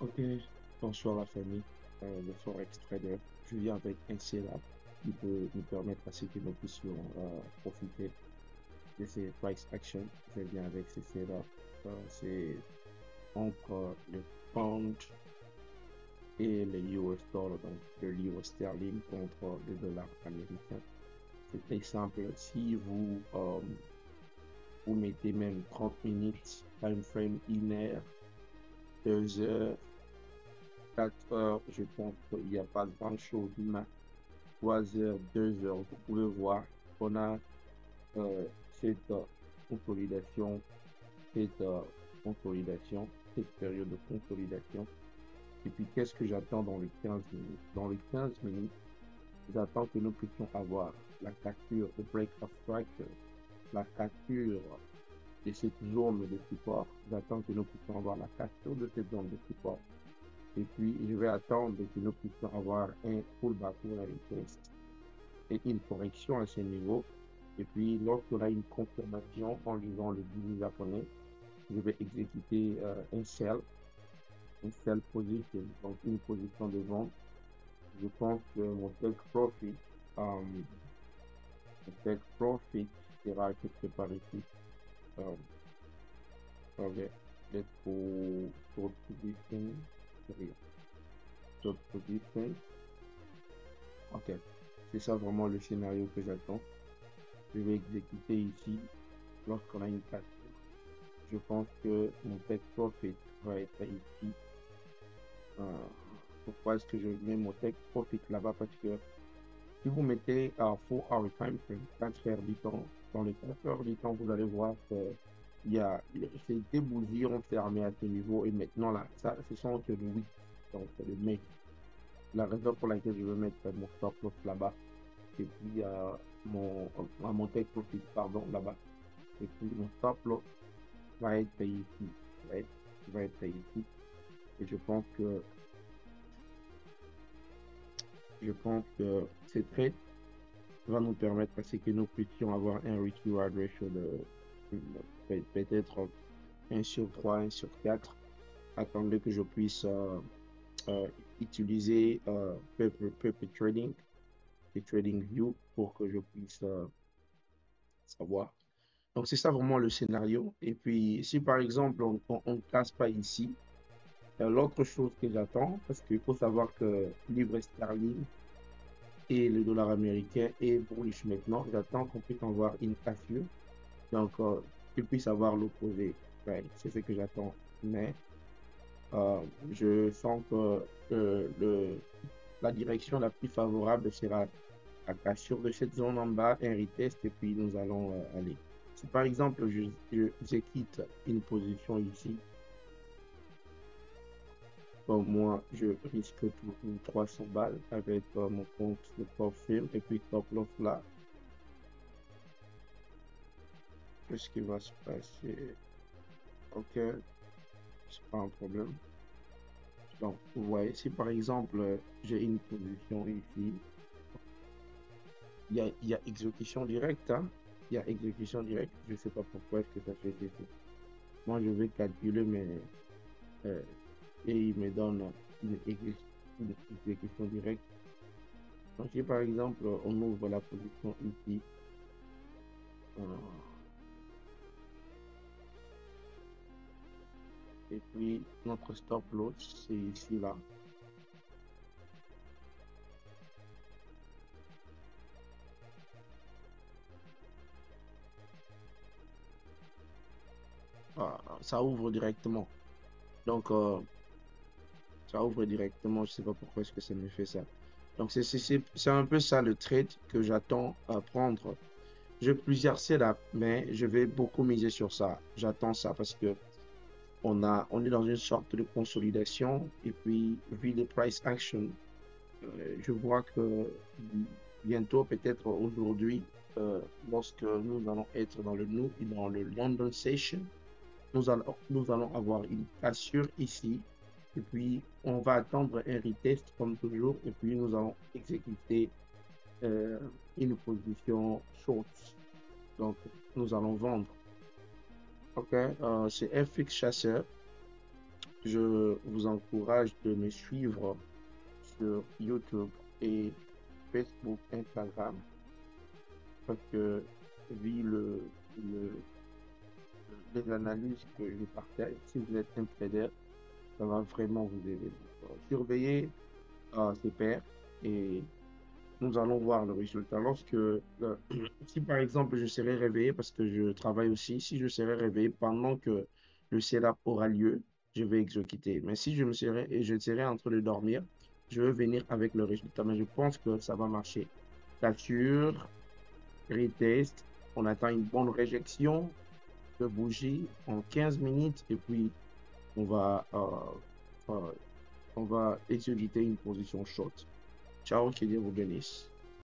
Ok, bonsoir la famille, le Forex Trader. Je viens avec un setup qui peut nous permettre à ce que nous puissions profiter de ces price action. Je viens avec ce setup. C'est entre le pound et le US dollar, donc le livre sterling contre le dollar américain. C'est très simple. Si vous mettez même 30 minutes, time frame 1 heure, 2 heures, 4 heures, je pense qu'il n'y a pas grand-chose humain. 3 heures, 2 heures, vous pouvez voir qu'on a euh, cette consolidation, cette consolidation, cette période de consolidation. Et puis, qu'est-ce que j'attends dans les 15 minutes? Dans les 15 minutes, j'attends que nous puissions avoir la capture, le break of strike, la capture de cette zone de support. J'attends que nous puissions avoir la capture de cette zone de support. Et puis, je vais attendre que nous puissions avoir un pullback ou un retest et une correction à ce niveau. Et puis, lorsqu'on a une confirmation en lisant le guide japonais, je vais exécuter un sell position, donc une position de vente. Je pense que mon take profit sera quelque part ici. Euh, okay, let's go short position. Short position. Ok, c'est ça vraiment le scénario que j'attends. Je vais exécuter ici lorsqu'on a une capture. Je pense que mon take profit va être ici. Euh, Pourquoi est-ce que je mets mon take profit là-bas? Parce que si vous mettez à 4 hour time frame, 4 heures du temps, dans les 4 heures du temps, vous allez voir que ces deux bougies ont fermé à ce niveau et maintenant là, ça, ce sont que le 8, donc le mai. La raison pour laquelle je veux mettre mon stop loss là-bas, et puis mon take profit, pardon, là-bas, et puis mon stop loss va être ici, va être ici. Et je pense que cette trade va nous permettre à ce que nous puissions avoir un risk reward ratio de peut-être 1 sur 3, 1 sur 4. Attendez que je puisse euh, utiliser Paper Trading et Trading View pour que je puisse savoir. Donc, c'est ça vraiment le scénario. Et puis, si par exemple, on ne casse pas ici, l'autre chose que j'attends, parce qu'il faut savoir que livre sterling et le dollar américain est bullish maintenant, j'attends qu'on puisse avoir une cassure. Donc, qu'il puisse avoir l'opposé. Ouais, c'est ce que j'attends. Mais je sens que la direction la plus favorable sera la cassure de cette zone en bas, un retest, et puis nous allons aller. Si par exemple, je quitte une position ici, moi, je risque toujours 300 balles avec mon compte de profil et puis top loss là. Qu'est-ce qui va se passer? Ok, c'est pas un problème. Donc, vous voyez, si par exemple, j'ai une position ici, il y a exécution directe, hein? Il y a exécution directe. Je ne sais pas pourquoi est-ce que ça fait effet. Moi, je vais calculer, mais euh, et il me donne une exécution directe. Donc, si par exemple, on ouvre la position ici, euh, et puis notre stop loss, c'est ici là. Ça ouvre directement. Donc, ça ouvre directement. Je sais pas pourquoi est-ce que ça me fait ça. Donc, c'est un peu ça le trade que j'attends à prendre. J'ai plusieurs setups, mais je vais beaucoup miser sur ça. J'attends ça parce que on est dans une sorte de consolidation. Et puis, vu les price action, je vois que bientôt, peut-être aujourd'hui, lorsque nous allons être dans le London Session, nous allons avoir une cassure ici. Et puis, on va attendre un retest comme toujours. Et puis, nous allons exécuter euh, une position short. Donc, nous allons vendre. OK, c'est FX Chasseur. je vous encourage de me suivre sur YouTube et Facebook, Instagram, parce que vu les analyses que je partage, si vous êtes un trader, ça va vraiment vous aider. Donc, surveillez ces paires et nous allons voir le résultat. Si par exemple je serai réveillé, parce que je travaille aussi, si je serai réveillé pendant que le setup aura lieu, je vais exécuter. Mais si je serai en train de dormir, je vais venir avec le résultat. Mais je pense que ça va marcher. Capture, retest, on attend une bonne réjection de bougie en 15 minutes et puis on va, euh, on va exécuter une position short. Ciao, que Dieu vous bénisse.